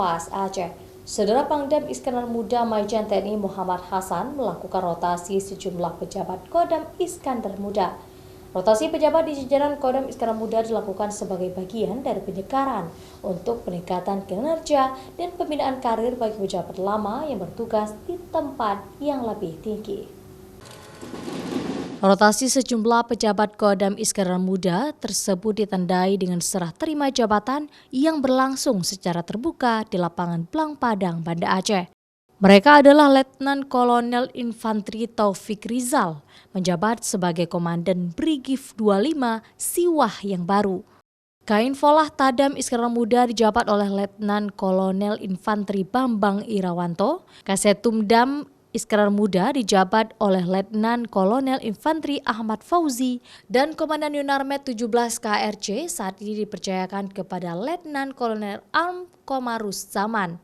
Aceh. Saudara Pangdam Iskandar Muda Majen TNI Muhammad Hasan melakukan rotasi sejumlah pejabat Kodam Iskandar Muda. Rotasi pejabat di jajaran Kodam Iskandar Muda dilakukan sebagai bagian dari penyekaran untuk peningkatan kinerja dan pembinaan karir bagi pejabat lama yang bertugas di tempat yang lebih tinggi. Rotasi sejumlah pejabat Kodam Iskandar Muda tersebut ditandai dengan serah terima jabatan yang berlangsung secara terbuka di lapangan Blang Padang, Banda Aceh. Mereka adalah Letnan Kolonel Infantri Taufik Rizal, menjabat sebagai Komandan Brigif 25 Siwah yang baru. Kainfolah Tadam Iskandar Muda dijabat oleh Letnan Kolonel Infantri Bambang Irawanto, Kasetumdam Iskandar Muda dijabat oleh Letnan Kolonel Infantri Ahmad Fauzi, dan Komandan Yunarmet 17 KRC saat ini dipercayakan kepada Letnan Kolonel Arm Komarus Zaman.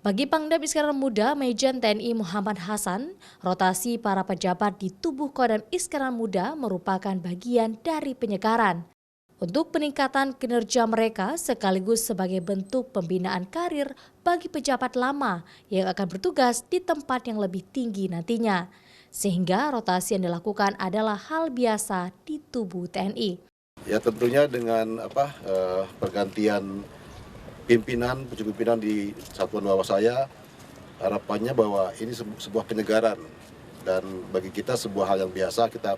Bagi Pangdam Iskandar Muda Majen TNI Muhammad Hasan, rotasi para pejabat di tubuh Kodam Iskandar Muda merupakan bagian dari penyekaran untuk peningkatan kinerja mereka sekaligus sebagai bentuk pembinaan karir bagi pejabat lama yang akan bertugas di tempat yang lebih tinggi nantinya. Sehingga rotasi yang dilakukan adalah hal biasa di tubuh TNI. Ya tentunya dengan pergantian pimpinan di satuan bawah saya, harapannya bahwa ini sebuah penyegaran dan bagi kita sebuah hal yang biasa kita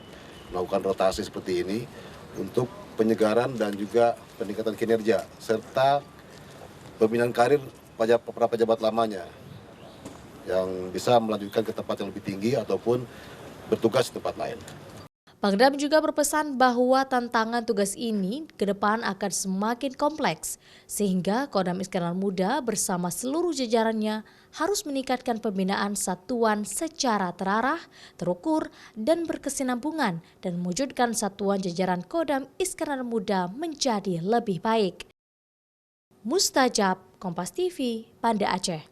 melakukan rotasi seperti ini untuk penyegaran dan juga peningkatan kinerja serta pembinaan karir para pejabat lamanya yang bisa melanjutkan ke tempat yang lebih tinggi ataupun bertugas di tempat lain. Pangdam juga berpesan bahwa tantangan tugas ini ke depan akan semakin kompleks, sehingga Kodam Iskandar Muda bersama seluruh jajarannya harus meningkatkan pembinaan satuan secara terarah, terukur, dan berkesinambungan dan mewujudkan satuan jajaran Kodam Iskandar Muda menjadi lebih baik. Mustajab, Kompas TV, Banda Aceh.